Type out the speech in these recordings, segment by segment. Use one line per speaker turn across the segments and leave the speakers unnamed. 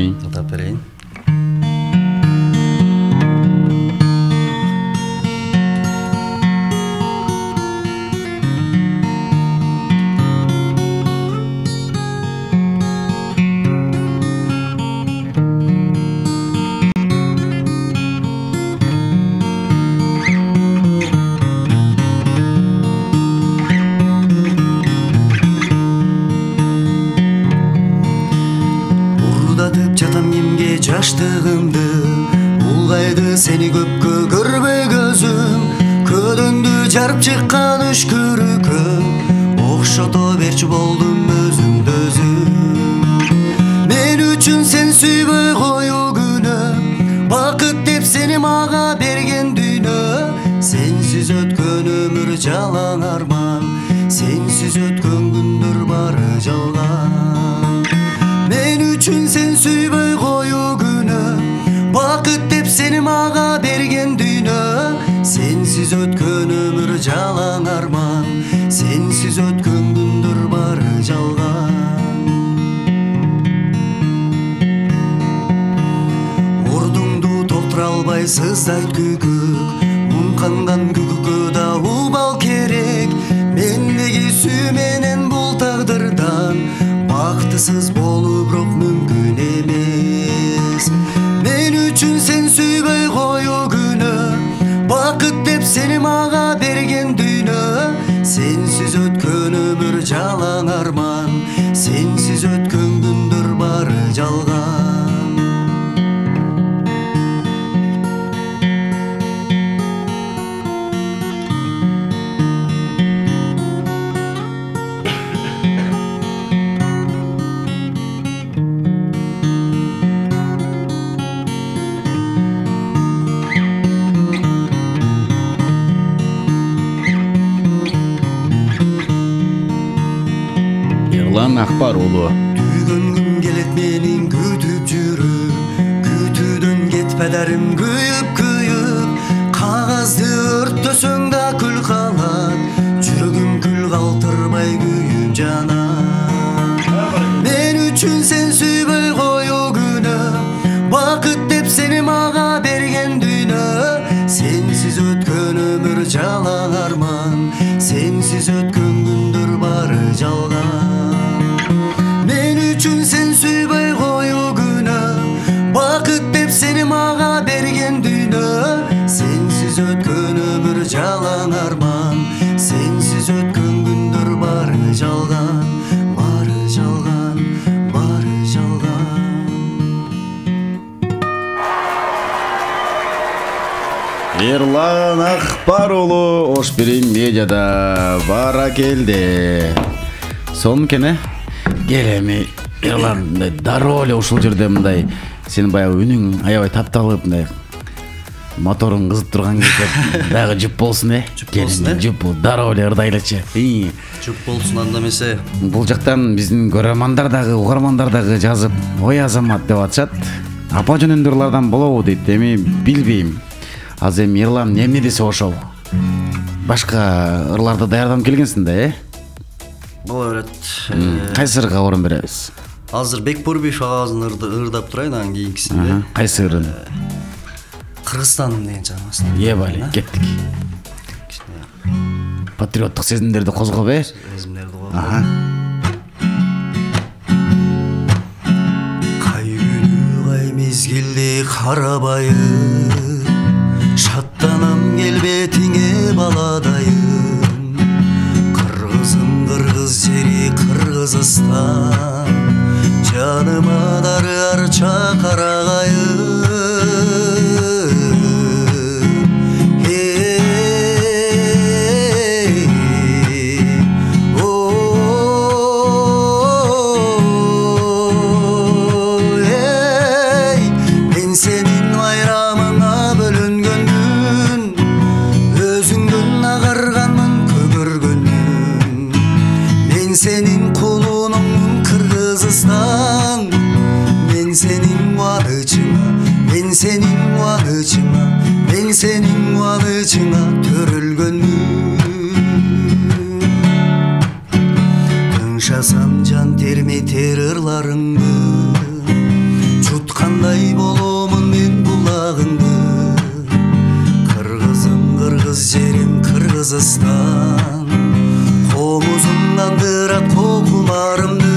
Тыңдап берейин.
Жаштығымды улғайды сені көпкө көрбей көзім, көдіңді жарып шыққан үш көрікім, оқшото берчі болдым өзімді өзім. Мен үшін сен сүйбей қою күні, бақыт деп сені маға берген дүйні. Сенсіз өткен өмір жалаң арман, сенсіз өткен күндер бары жалған. Мен үшін сен сүйбей қою күні, бақыт деп сені маға берген дүйні. Сенсіз өткен өмір жалаң арман, сенсіз өткен күндер бары жалған. Ордыңды толтыра албай сыздайт күкік, мұңқанған күкікке да убал керек. Мендегі сүйменен бұл тағдырдан бақтысыз болу бирок мүмкін емес. Мен үшін сен сүйбей қою күні, бақыт деп сені маға берген дүйні. Сенсіз өткен өмір жалаң арман, сенсіз өткен күндер бары жалған.
Акбар уулу.
Түйгөн күн келет менин күтүп жүрүп, күтүүдөн кетпедерим күйүп, кагазды өрттөсөң да күл калат, жүрөгүм күл калтырбай күйүп жанат. Мен үчүн сен сүйбөй кою күнү, бакыт деп сени мага берген дүйнө. Сенсиз өткөн өмүр жалаң арман, сенсиз өткөн күндөр бары жалган. Sen sүйбөй кою күнү, бакыт деп сени мага берген дүйнө. Сенсиз өткөн өмүр жалаң арман, сенсиз өткөн күндөр бары жалган, бары жалган, бары жалган.
Ерлан Акбар уулу Ошбирим медиада бара келди. Сон кене келеми Ерлан дароо эле ушул жерде мындай сенин баягы үнүң аябай тапталып мындай моторуң кызып турган кезде дагы жуп болсун
Жуп болсун
жуп дароо эле ырдай элечи.
Жуп болсун анда эмесе.
Бул жактан биздин көрөрмандар дагы угармандар дагы жазып, ой Азамат деп атышат. Апа жөнүндүрлардан болобу дейт. Эми билбейм. Азыр эми Ерлан эмне десе ошол. Башка ырларды даярдап келгенсиң да,
Бола берет.
Кайсы ырга орун беребиз?
Азыр Бекбурбиев агабыздын ырдап турайын, анан кийинкисинде.
Кайсы ырын?
Кыргызстан деген чамасы.
Бали, кеттик. Патриоттук сезимдерди козгоп,
Сезимдерди козгоп. Кай күнү кай мезгилде карабайым, шаттанам келбетиңе баладайым. Кыргызым кыргыз жери Кыргызстан, жаныма дары арча карагайым. Мен сенин байрамыңа бөлөнгөндүн, өзүңдөн агарганмын көгөргөндүн. Мен сенин кулунумун Кыргызстан, мен сенин кубанычыңа, мен сенин кубанычыңа, мен сенин кубанычыңа төрөлгөнмүн. Тыңшасам жан терметер ырларыңды, жут кандай боломун мен булагыңды. Кыргызым кыргыз жерим Кыргызстан, комузуңдан дырат кокумарымды.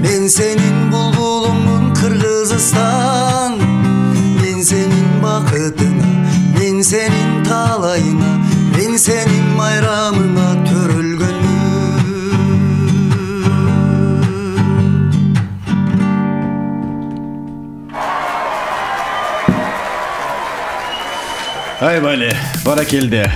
Мен сенин булбулуңмун Кыргызстан, мен сенин бакытыңа, мен сенин талайыңа, мен сенин майрамыңа төрөлгөнмүн.
Айбали, баракелде.